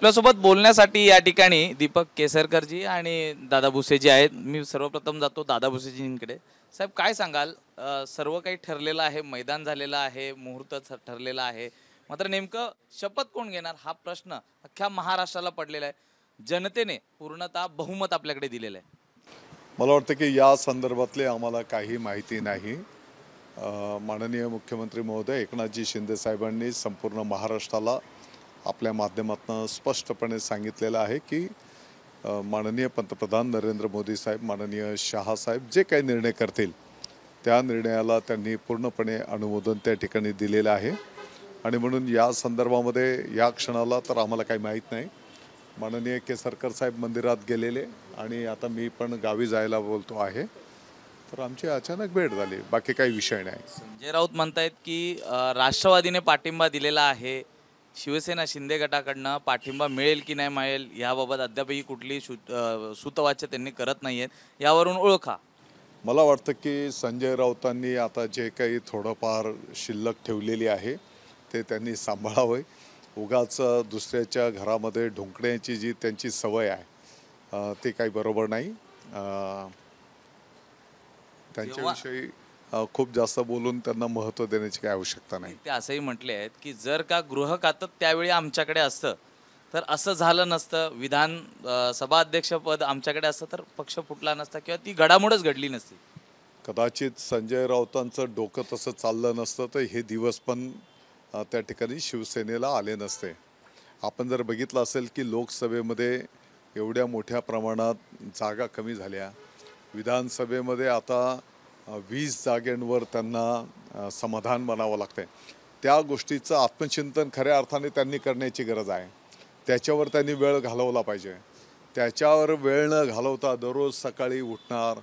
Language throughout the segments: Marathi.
आपल्यासोबत बोलण्यासाठी या ठिकाणी दीपक केसरकरजी आणि दादा भुसेजी आहेत। मी सर्वप्रथम जातो दादा भुसेजींकडे। साहेब काय सांगाल, सर्व काही ठरलेलं आहे, मैदान झालेलं आहे, मुहूर्त ठरलेला आहे, मात्र नेमकं शपथ कोण घेणार हा प्रश्न अख्ख्या महाराष्ट्राला पडलेला आहे। जनतेने पूर्णतः बहुमत आपल्याकडे दिलेलं आहे। मला वाटतं की या संदर्भातले आम्हाला काही माहिती नाही। माननीय मुख्यमंत्री महोदय एकनाथजी शिंदे साहेबांनी संपूर्ण महाराष्ट्राला आपल्या माध्यमातून स्पष्टपणे सांगितलेलं आहे की माननीय पंतप्रधान नरेंद्र मोदी साहेब, माननीय शहा साहेब जे काही निर्णय करतील त्या निर्णयाला त्यांनी पूर्णपणे अनुमोदन त्या ठिकाणी दिलेलं आहे। आणि म्हणून या संदर्भामध्ये या क्षणाला तर आम्हाला काही माहीत नाही। माननीय केसरकर साहेब मंदिरात गेलेले आणि आता मी पण गावी जायला बोलतो आहे, तर आमची अचानक भेट झाली, बाकी काही विषय नाही। संजय राऊत म्हणतायत की राष्ट्रवादीने पाठिंबा दिलेला आहे, शिवसेना शिंदे गटाकडनं पाठिंबा मिळेल की नाही मिळेल याबाबत अद्यापही कुठली सूतवाच्य त्यांनी करत नाहीयेत, यावरून ओळखा। मला वाटतं की संजय राऊतांनी आता जे काही थोडंफार शिल्लक ठेवलेली आहे ते त्यांनी सांभाळावे। उगाच दुसऱ्याच्या घरामध्ये ढुंकण्याची जी त्यांची सवय आहे ते काही बरोबर नाही। त्यांच्याविषयी खूप जास्त बोलून त्यांना महत्त्व देण्याची काही आवश्यकता नाही। ते असंही म्हटले आहेत की जर का गृह खातं त्यावेळी आमच्याकडे असतं तर असं झालं नसतं, विधान सभाध्यक्षपद आमच्याकडे असतं तर पक्ष फुटला नसता किंवा ती घडामोडच घडली नसती। कदाचित संजय राऊतांचं डोकं तसं चाललं नसतं तर हे दिवस पण त्या ठिकाणी शिवसेनेला आले नसते। आपण जर बघितलं असेल की लोकसभेमध्ये एवढ्या मोठ्या प्रमाणात जागा कमी झाल्या, विधानसभेमध्ये आता 20 जागांवर त्यांना समाधान मानावं लागतंय। त्या गोष्टीचं आत्मचिंतन खऱ्या अर्थाने त्यांनी करण्याची गरज आहे। त्याच्यावर त्यांनी वेळ घालवला पाहिजे। त्याच्यावर वेळ न घालवता दररोज सकाळी उठणार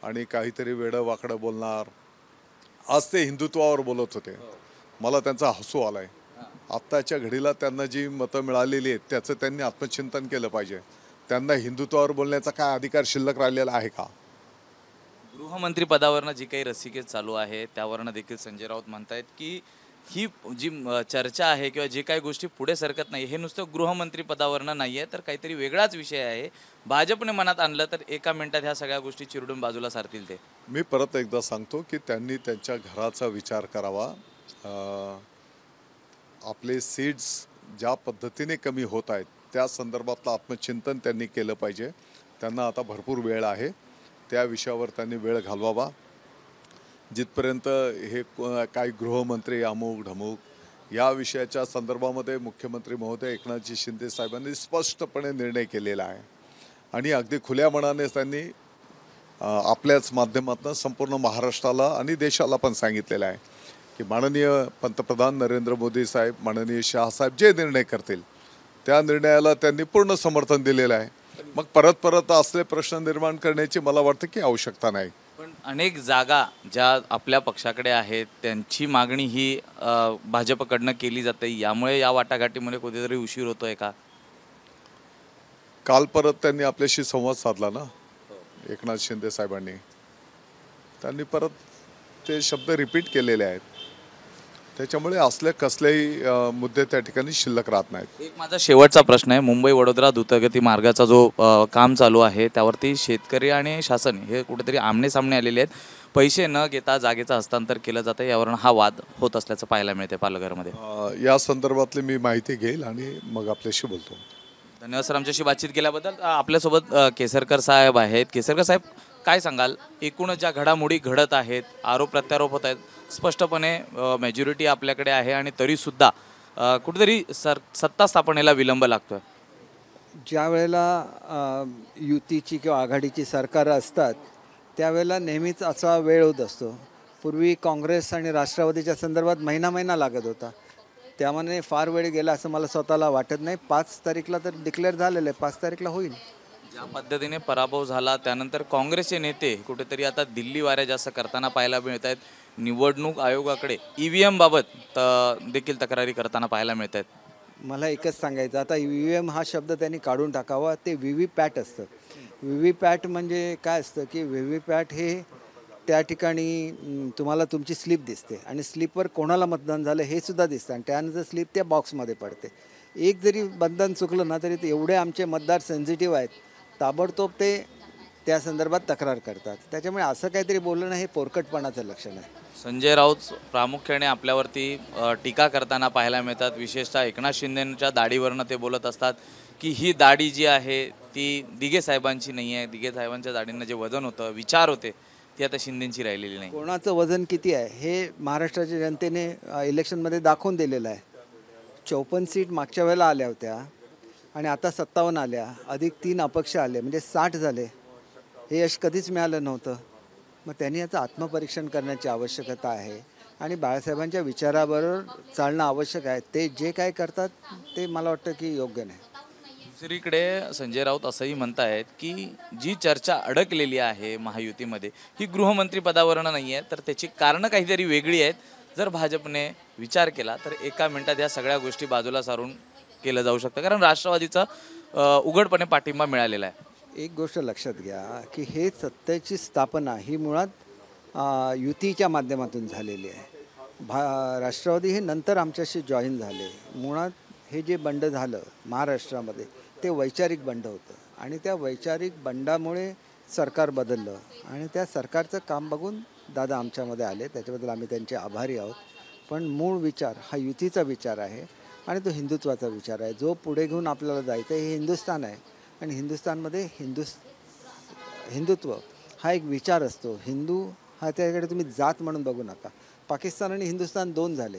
आणि काहीतरी वेडं वाकडं बोलणार। आज ते हिंदुत्वावर बोलत होते, मला त्यांचा हसू आलाय। आत्ताच्या घडीला त्यांना जी मतं मिळालेली आहेत त्याचं त्यांनी आत्मचिंतन केलं पाहिजे। त्यांना हिंदुत्वावर बोलण्याचा काय अधिकार शिल्लक राहिलेला आहे का? गृहमंत्री पदावरनं जी काही रस्सीखेच चालू आहे त्यावरनं देखील संजय राऊत म्हणतायत की ही जी चर्चा आहे किंवा जे काही गोष्टी पुढे सरकत नाही हे नुसतं गृहमंत्री पदावरनं नाही आहे तर काहीतरी वेगळाच विषय आहे। भाजपने मनात आणलं तर एका मिनिटात ह्या सगळ्या गोष्टी चिरडून बाजूला सारतील ते। मी परत एकदा सांगतो की त्यांनी त्यांच्या घराचा विचार करावा। आपले सीट्स ज्या पद्धतीने कमी होत आहेत त्या संदर्भातलं आत्मचिंतन त्यांनी केलं पाहिजे। त्यांना आता भरपूर वेळ आहे, त्या विषयावर त्यांनी वेळ घालवावा। जिथपर्यंत हे काही गृहमंत्री अमुक ढमुक या विषयाच्या संदर्भामध्ये मुख्यमंत्री महोदय एकनाथजी शिंदे साहेबांनी स्पष्टपणे निर्णय केलेला आहे आणि अगदी खुल्या मनाने त्यांनी आपल्याच माध्यमातून संपूर्ण महाराष्ट्राला आणि देशाला पण सांगितलेलं आहे की माननीय पंतप्रधान नरेंद्र मोदी साहेब, माननीय शहा साहेब जे निर्णय करतील त्या निर्णयाला त्यांनी पूर्ण समर्थन दिलेलं आहे। मग परत परत असले प्रश्न निर्माण करण्याची मला वाटतं की आवश्यकता नाही। पण अनेक जागा ज्या आपल्या पक्षाकडे आहेत त्यांची मागणी ही भाजपकडनं केली जाते, यामुळे या वाटाघाटीमध्ये कुठेतरी उशीर होतोय का? काल परत त्यांनी आपल्याशी संवाद साधला ना एकनाथ शिंदे साहेबांनी, त्यांनी परत ते शब्द रिपीट केलेले आहेत। त्याच्यामुळे असले कसलेही मुद्दे त्या ठिकाणी शिल्लक राहत नाहीत। एक माझा शेवटचा प्रश्न आहे, मुंबई वडोदरा द्रुतगती मार्गाचा जो काम चालू आहे त्यावरती शेतकरी आणि शासन हे कुठेतरी आमने सामने आलेले आहेत। पैसे न घेता जागेचं हस्तांतर केलं जातं, यावरून हा वाद होत असल्याचं पाहायला मिळते पालघरमध्ये। या संदर्भातली मी माहिती घेईल आणि मग आपल्याशी बोलतो। धन्यवाद सर आमच्याशी बातचीत केल्याबद्दल। आपल्यासोबत केसरकर साहेब आहेत। केसरकर साहेब काय सांगाल, एकूण ज्या घडामोडी घडत आहेत, आरोप प्रत्यारोप होत आहेत, स्पष्टपणे मेजॉरिटी आपल्याकडे आहे आणि तरीसुद्धा कुठेतरी सत्ता स्थापनेला विलंब लागतोय। ज्या वेळेला युतीची किंवा आघाडीची सरकार असतात त्यावेळेला नेहमीच असा वेळ होत असतो। पूर्वी काँग्रेस आणि राष्ट्रवादीच्या संदर्भात महिना लागत होता, त्यामुळे फार वेळ गेला असं मला स्वतःला वाटत नाही। 5 तारीखला तर डिक्लेअर झालेलं आहे, 5 तारीखला होईल। ज्या पद्धतीने पराभव झाला त्यानंतर काँग्रेसचे नेते कुठेतरी आता दिल्ली वाऱ्या जास्त करताना पाहायला मिळत आहेत। निवडणूक आयोगाकडे EVM बाबत देखील तक्रारी करताना पाहायला मिळत आहेत। मला एकच सांगायचं, आता EVM हा शब्द त्यांनी काढून टाकावा, ते VVPAT असतं। VVPAT म्हणजे काय असतं की VVPAT हे त्या ठिकाणी तुम्हाला तुमची स्लिप दिसते आणि स्लिपवर कोणाला मतदान झालं हे सुद्धा दिसतं आणि त्यानंतर स्लिप त्या बॉक्समध्ये पडते। एक जरी बंधन चुकलं ना तरी ते एवढे आमचे मतदार सेन्सिटिव्ह आहेत, ताबडतोब ते त्या संदर्भात तक्रार करतात. त्याच्यामुळे असं काहीतरी बोलणं हे पोरकटपणाचं लक्षण आहे. संजय राऊत प्रामुख्याने आपल्यावरती टीका करताना पाहायला मिळतात. विशेषतः एकनाथ शिंदेंच्या दाढीवरनं ते बोलत असतात की ही दाढी जी आहे ती दिघे साहेबांची नाही आहे. दिघे साहेबांच्या दाढींना जे वजन होतं, विचार होते, ती आता शिंदेंची राहिलेली नाही. कोणाचं वजन किती आहे हे महाराष्ट्राच्या जनतेने इलेक्शनमध्ये दाखवून दिलेलं आहे. 54 सीट मागच्या वेळेला आल्या होत्या आणि आता 57 आल्या, अधिक 3 अपक्ष आले, म्हणजे 60 झाले. हे यश कधीच मिळालं नव्हतं. मग त्यांनी याचं आत्मपरीक्षण करण्याची आवश्यकता आहे आणि बाळासाहेबांच्या विचाराबरोबर चालणं आवश्यक आहे. ते जे काय करतात ते मला वाटतं की योग्य नाही. दुसरीकडे संजय राऊत असंही म्हणतायत की जी चर्चा अडकलेली आहे महायुतीमध्ये ही गृहमंत्री पदावरनं नाही आहे, तर त्याची कारणं काहीतरी वेगळी आहेत. जर भाजपने विचार केला तर एका मिनिटात या सगळ्या गोष्टी बाजूला सारून केलं जाऊ शकतं, कारण राष्ट्रवादीचा उघडपणे पाठिंबा मिळालेला आहे. एक गोष्ट लक्षात घ्या की हे सत्तेची स्थापना ही मुळात युतीच्या माध्यमातून झालेली आहे. राष्ट्रवादी हे नंतर आमच्याशी जॉईन झाले. मुळात हे जे बंड झालं महाराष्ट्रामध्ये ते वैचारिक बंड होतं आणि त्या वैचारिक बंडामुळे सरकार बदललं आणि त्या सरकारचं काम बघून दादा आमच्यामध्ये आले. त्याच्याबद्दल आम्ही त्यांचे आभारी आहोत. पण मूळ विचार हा युतीचा विचार आहे आणि तो हिंदुत्वाचा विचार आहे. जो पुढे घेऊन आपल्याला जायचं हे हिंदुस्थान आहे आणि हिंदुस्थानमध्ये हिंदुत्व हा एक विचार असतो. हिंदू हा त्याकडे तुम्ही जात म्हणून बघू नका. पाकिस्तान आणि हिंदुस्थान 2 झाले.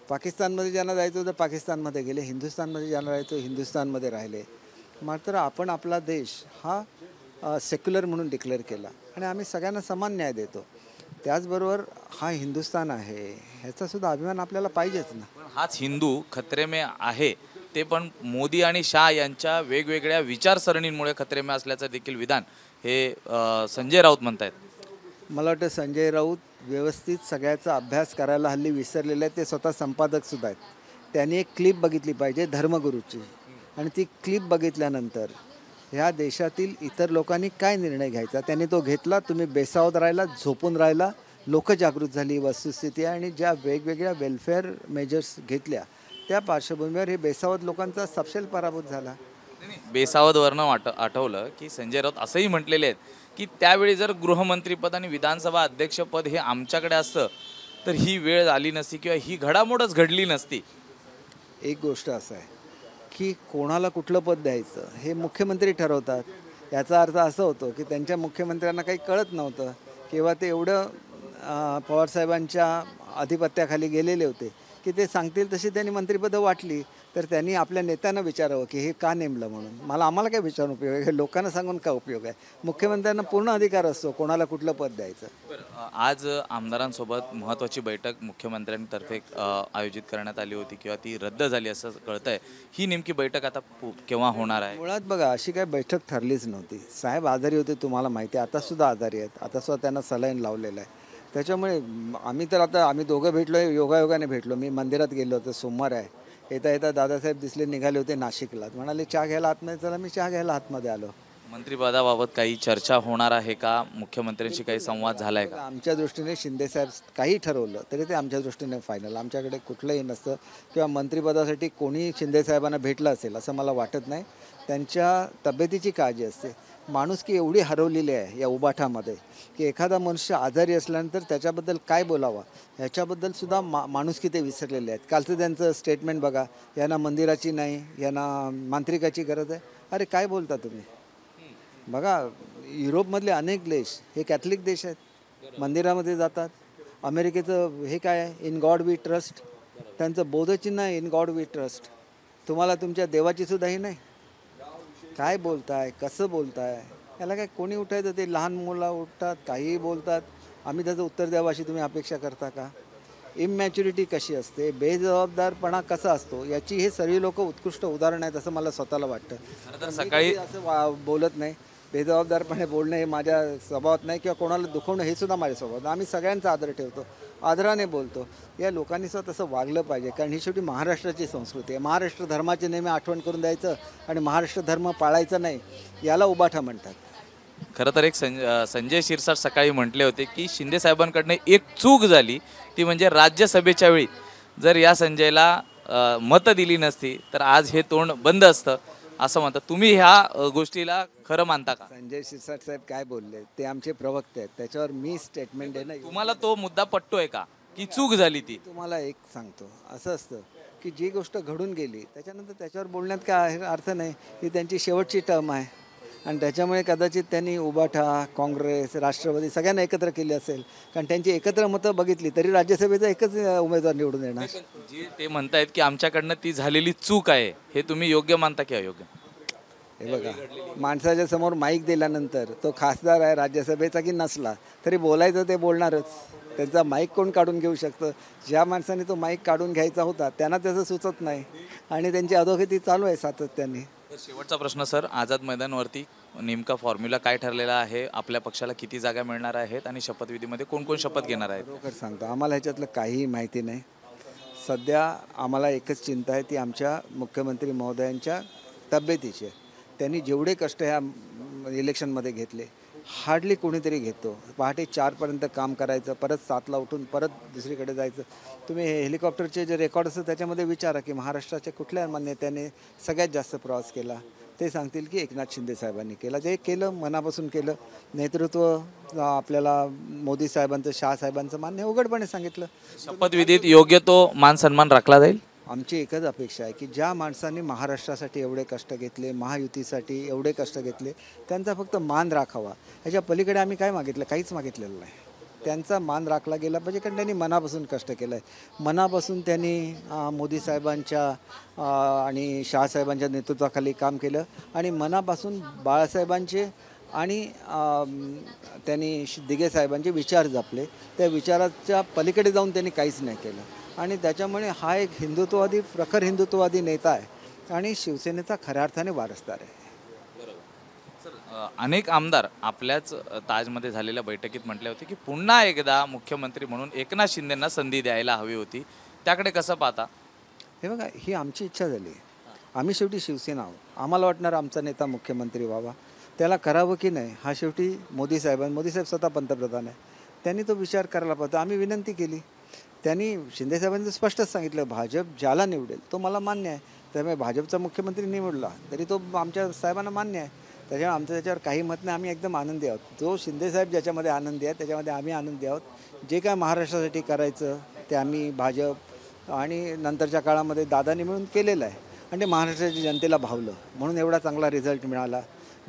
पाकिस्तानमध्ये ज्यांना जायचं होतं पाकिस्तानमध्ये गेले, हिंदुस्थानमध्ये ज्यांना राहायचं हिंदुस्थानमध्ये राहिले. मात्र आपण आपला देश हा सेक्युलर म्हणून डिक्लेअर केला आणि आम्ही सगळ्यांना समान न्याय देतो. त्याचबरोबर हा हिंदुस्थान आहे ह्याचासुद्धा अभिमान आपल्याला पाहिजेच ना. हाच हिंदू खतरे में आहे, ते पण मोदी आणि शाह यांच्या वेगवेगळ्या विचारसरणींमुळे खतरे में असल्याचं देखील विधान हे संजय राऊत म्हणतायत. मला वाटतं संजय राऊत व्यवस्थित सगळ्याचा अभ्यास करायला हल्ली विसरलेले आहेत. ते स्वतः संपादकसुद्धा आहेत. त्यांनी एक क्लिप बघितली पाहिजे धर्मगुरूची आणि ती क्लिप बघितल्यानंतर ह्या देशातील इतर लोकांनी काय निर्णय घ्यायचा त्यांनी तो घेतला. तुम्ही बेसावध राहिला, झोपून राहिला, लोक जागृत झाली वस्तुस्थिती आणि ज्या वेगवेगळ्या वेलफेअर मेजर्स घेतल्या त्या पार्श्वभूमीवर हे बेसावध लोकांचा सपशेल पराभूत झाला. बेसावधवरनं आठवलं की संजय राऊत असंही म्हटलेले आहेत की त्यावेळी जर गृहमंत्रीपद आणि विधानसभा अध्यक्षपद हे आमच्याकडे असतं तर ही वेळ आली नसती किंवा ही घडामोडच घडली नसती. एक गोष्ट असं आहे की कोणाला कुठलं पद द्यायचं हे मुख्यमंत्री ठरवतात. याचा अर्थ असं होतो की त्यांच्या मुख्यमंत्र्यांना काही कळत नव्हतं किंवा ते एवढं पवारसाहेबांच्या अधिपत्याखाली गेलेले होते की ते सांगतील तशी त्यांनी मंत्रिपदं वाटली. तर त्यांनी आपल्या नेत्यांना विचारावं की हे का नेमलं म्हणून. आम्हाला काय विचारून उपयोग आहे, हे लोकांना सांगून का उपयोग आहे. मुख्यमंत्र्यांना पूर्ण अधिकार असतो कोणाला कुठलं पद द्यायचं. आज आमदारांसोबत महत्त्वाची बैठक मुख्यमंत्र्यांतर्फे आयोजित करण्यात आली होती किंवा ती रद्द झाली असं कळतंय. ही नेमकी बैठक आता केव्हा होणार आहे? मुळात बघा अशी काही बैठक ठरलीच नव्हती. साहेब आजारी होते तुम्हाला माहिती आहे, आतासुद्धा आजारी आहेत. आतासुद्धा त्यांना सलाईन लावलेलं आहे. त्याच्यामुळे आम्ही दोघं भेटलो आहे, योगायोगाने भेटलो. मी मंदिरात गेलो होतो, सोमवार आहे. येता येता दादासाहेब दिसले, निघाले होते नाशिकला. म्हणाले चहा घ्यायला आतमध्ये चला. मी चहा घ्यायला आतमध्ये आलो. मंत्रिपदाबाबत काही चर्चा होणार आहे का? मुख्यमंत्र्यांशी काही संवाद झाला आहे का? आमच्या दृष्टीने शिंदेसाहेब काही ठरवलं तरी ते आमच्या दृष्टीने फायनल. आमच्याकडे कुठलंही नसतं किंवा मंत्रिपदासाठी कोणी शिंदेसाहेबांना भेटलं असेल असं मला वाटत नाही. त्यांच्या तब्येतीची काळजी असते. माणुसकी एवढी हरवलेली आहे या उबाठामध्ये की एखादा मनुष्य आजारी असल्यानंतर त्याच्याबद्दल काय बोलावा ह्याच्याबद्दल सुद्धा माणुसकी ते विसरलेले आहेत. कालचं त्यांचं स्टेटमेंट बघा, यांना मंदिराची नाही, यांना मांत्रिकाची गरज आहे. अरे काय बोलता तुम्ही? बघा युरोपमधले अनेक देश हे कॅथलिक देश आहेत, मंदिरामध्ये जातात. अमेरिकेचं हे काय आहे, इन गॉड वी ट्रस्ट. त्यांचं बोधचिन्ह आहे इन गॉड वी ट्रस्ट. तुम्हाला तुमच्या देवाची सुद्धा ही नाही. काय बोलताय, कसं बोलताय? याला काय कोणी उठायचं? ते लहान मुलं उठतात, काहीही बोलतात. आम्ही त्याचं उत्तर द्यावं अशी तुम्ही अपेक्षा करता का? इमॅच्युरिटी कशी असते, बेजबाबदारपणा कसा असतो याची हे सर्व लोक उत्कृष्ट उदाहरण आहेत असं मला स्वतःला वाटतं. खरं तर सकाळी असं बोलत नाही. बेजबाबदारपणे बोलणं हे माझ्या स्वभावात नाही किंवा कोणाला दुखवणं हे सुद्धा माझ्या स्वभावात. आम्ही सगळ्यांचा आदर ठेवतो, आदराने बोलतो. या लोकांनी सुद्धा तसं वागलं पाहिजे, कारण ही शेवटी महाराष्ट्राची संस्कृती आहे. महाराष्ट्र धर्माची नेहमी आठवण करून द्यायचं आणि महाराष्ट्र धर्म पाळायचा नाही याला उबाठा म्हणतात. खरं तर एक संजय शिरसाट सकाळी म्हटले होते की शिंदे साहेबांकडनं एक चूक झाली, ती म्हणजे राज्यसभेच्या वेळी जर या संजयला मतं दिली नसती तर आज हे तोंड बंद असतं असं म्हणतात. तुम्ही ह्या गोष्टीला खरं मानता का? संजय शिरसाट साहेब काय बोलले ते आमचे प्रवक्ते आहेत, त्याच्यावर मी स्टेटमेंट देणं तुम्हाला तो मुद्दा पटतोय का की चूक झाली ती? तुम्हाला एक सांगतो. असं असतं की जी गोष्ट घडून गेली त्याच्यानंतर त्याच्यावर बोलण्यात काय अर्थ नाही. ही त्यांची शेवटची टर्म आहे आणि त्याच्यामुळे कदाचित त्यांनी उबाठा, काँग्रेस, राष्ट्रवादी सगळ्यांना एकत्र केली असेल. कारण त्यांची एकत्र मतं बघितली तरी राज्यसभेचा एकच उमेदवार निवडून येणार. जे ते म्हणतायत की आमच्याकडनं ती झालेली चूक आहे, हे तुम्ही योग्य मानता की अयोग्य? हे बघा, माणसाच्या समोर माईक दिल्यानंतर तो खासदार आहे राज्यसभेचा की नसला तरी बोलायचं ते बोलणारच. त्यांचा माईक कोण काढून घेऊ शकतं? ज्या माणसाने तो माईक काढून घ्यायचा होता त्यांना त्याचं सुचत नाही आणि त्यांची अधोगती चालू आहे सातत्याने. तर शेवटचा प्रश्न सर, आझाद मैदानवरती नेमका फॉर्म्युला काय ठरलेला आहे? आपल्या पक्षाला किती जागा मिळणार आहेत आणि शपथविधीमध्ये कोण कोण शपथ घेणार आहेत? बरोबर सांगतो, आम्हाला ह्याच्यातलं काहीही माहिती नाही. सध्या आम्हाला एकच चिंता आहे ती आमच्या मुख्यमंत्री महोदयांच्या तब्येतीची आहे. त्यांनी जेवढे कष्ट ह्या इलेक्शनमध्ये घेतले हार्डली कोणीतरी घेतो. पहाटे 4पर्यंत काम करायचं, परत 7ला उठून परत दुसरीकडे जायचं. तुम्ही हे हेलिकॉप्टरचे जे रेकॉर्ड असतं त्याच्यामध्ये विचारा की महाराष्ट्राच्या कुठल्या नेत्याने सगळ्यात जास्त प्रवास केला. ते सांगतील की एकनाथ शिंदे साहेबांनी केला. जे केलं मनापासून केलं. नेतृत्व आपल्याला मोदी साहेबांचं, शहा साहेबांचं मान्य उघडपणे सांगितलं. शपथविधीत योग्य तो मान सन्मान राखला जाईल? आमची एकच अपेक्षा आहे की ज्या माणसांनी महाराष्ट्रासाठी एवढे कष्ट घेतले, महायुतीसाठी एवढे कष्ट घेतले, त्यांचा फक्त मान राखावा. ह्याच्या पलीकडे आम्ही काय मागितलं? काहीच मागितलेलं नाही. त्यांचा मान राखला गेला पाहिजे कारण त्यांनी मनापासून कष्ट केलं आहे. मनापासून त्यांनी मोदी साहेबांच्या आणि शहासाहेबांच्या नेतृत्वाखाली काम केलं आणि मनापासून बाळासाहेबांचे आणि त्यांनी दिघे साहेबांचे विचार जपले. त्या विचाराच्या पलीकडे जाऊन त्यांनी काहीच नाही केलं आणि त्याच्यामुळे हा एक हिंदुत्ववादी, प्रखर हिंदुत्ववादी नेता आहे आणि शिवसेनेचा खऱ्या अर्थाने वारसदार आहे. अनेक आमदार आपल्याच ताजमध्ये झालेल्या बैठकीत म्हटले होते की पुन्हा एकदा मुख्यमंत्री म्हणून एकनाथ शिंदेंना संधी द्यायला हवी होती. त्याकडे कसं पाहता? हे बघा, ही आमची इच्छा झाली. आम्ही शेवटी शिवसेना आहोत. आम्हाला वाटणार आमचा नेता मुख्यमंत्री व्हावा. त्याला करावं की नाही हा शेवटी मोदी साहेब स्वतः पंतप्रधान आहे, त्यांनी तो विचार करायला पाहिजे. आम्ही विनंती केली. त्यांनी शिंदेसाहेबांनी स्पष्टच सांगितलं भाजप ज्याला निवडेल तो मला मान्य आहे. त्यामुळे भाजपचा मुख्यमंत्री निवडला तरी तो आमच्या साहेबांना मान्य आहे. त्याच्यामुळे आमचं त्याच्यावर काही मत नाही. आम्ही एकदम आनंदी आहोत. जो शिंदेसाहेब ज्याच्यामध्ये आनंदी आहे त्याच्यामध्ये आम्ही आनंदी आहोत. जे काय महाराष्ट्रासाठी करायचं ते आम्ही भाजप आणि नंतरच्या काळामध्ये दादांनी मिळून केलेलं आहे आणि ते महाराष्ट्राच्या जनतेला भावलं म्हणून एवढा चांगला रिझल्ट मिळाला.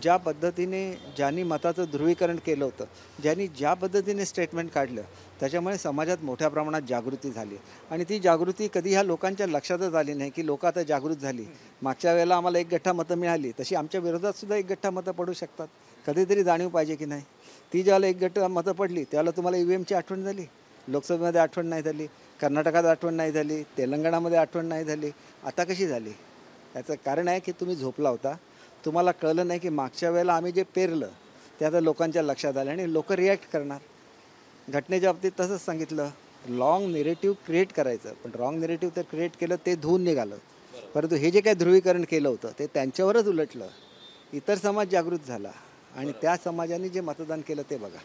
ज्या पद्धतीने ज्यांनी मताचं ध्रुवीकरण केलं होतं, ज्यांनी ज्या पद्धतीने स्टेटमेंट काढलं त्याच्यामुळे समाजात मोठ्या प्रमाणात जागृती झाली आणि ती जागृती कधी ह्या लोकांच्या लक्षातच आली नाही की लोक आता जागृत झाली. मागच्या वेळेला आम्हाला 1 गठ्ठा मतं मिळाली तशी आमच्या विरोधात सुद्धा 1 गठ्ठा मतं पडू शकतात. कधीतरी जाणीव पाहिजे की नाही. ती ज्याला 1 गठ्ठा मतं पडली त्यावेळेला तुम्हाला EVMची आठवण झाली, लोकसभेमध्ये आठवण नाही झाली, कर्नाटकात आठवण नाही झाली, तेलंगणामध्ये आठवण नाही झाली. आता कशी झाली? याचं कारण आहे की तुम्ही झोपला होता. तुम्हाला कळलं नाही की मागच्या वेळेला आम्ही जे पेरलं ते आता लोकांच्या लक्षात आलं आणि लोक रिॲक्ट करणार. घटनेच्या बाबतीत तसंच सांगितलं, लॉंग नेरेटिव्ह क्रिएट करायचं पण रॉंग नेरेटिव्ह तर क्रिएट केलं ते धुवून निघालं. परंतु हे जे काय ध्रुवीकरण केलं होतं ते त्यांच्यावरच उलटलं. इतर समाज जागृत झाला आणि त्या समाजाने जे मतदान केलं ते बघा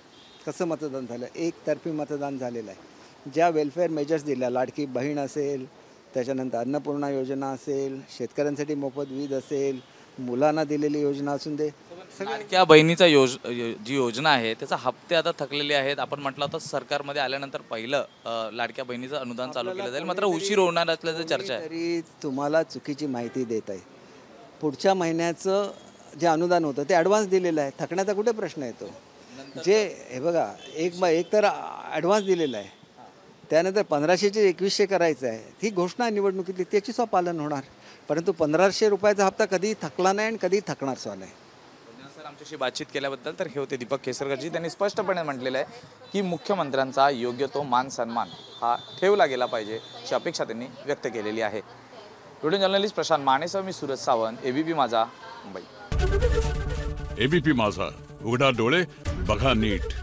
कसं मतदान झालं. एकतर्फी मतदान झालेलं आहे. ज्या वेलफेअर मेजर्स दिल्या, लाडकी बहीण असेल, त्याच्यानंतर अन्नपूर्णा योजना असेल, शेतकऱ्यांसाठी मोफत वीज असेल, मुलांना दिलेली योजना असून दे, लाडक्या बहिणीचा जी योजना आहे त्याचा हप्ते आता थकलेले आहेत. आपण म्हटलं होतं सरकारमध्ये आल्यानंतर पहिलं लाडक्या बहिणीचं अनुदान चालू केलं जाईल, मात्र उशीर होणार असल्याचं चर्चा आहे. तरी तुम्हाला चुकीची माहिती देत आहे. पुढच्या महिन्याचं जे अनुदान होतं ते ॲडव्हान्स दिलेलं आहे. थकण्याचा कुठे प्रश्न येतो? जे हे बघा एक तर ॲडव्हान्स दिलेलं आहे, त्यानंतर 1500चे 2100 करायचं आहे. ही घोषणा निवडणुकीतली त्याची सुद्धा पालन होणार. परंतु 1500 रुपयाचा हप्ता कधीही थकला नाही आणि कधीही थकणार सुद्धा नाही. सर, आमच्याशी बातचीत केल्याबद्दल. तर हे होते दीपक केसरकरजी. त्यांनी स्पष्टपणे म्हटलेलं आहे की मुख्यमंत्र्यांचा योग्य तो मान सन्मान हा ठेवला गेला पाहिजे अशी अपेक्षा त्यांनी व्यक्त केलेली आहे. व्हिडिओ जर्नलिस्ट प्रशांत मानेसह मी सूरज सावंत, ABP माझा, मुंबई. ABP माझा, उघडा डोळे बघा नीट.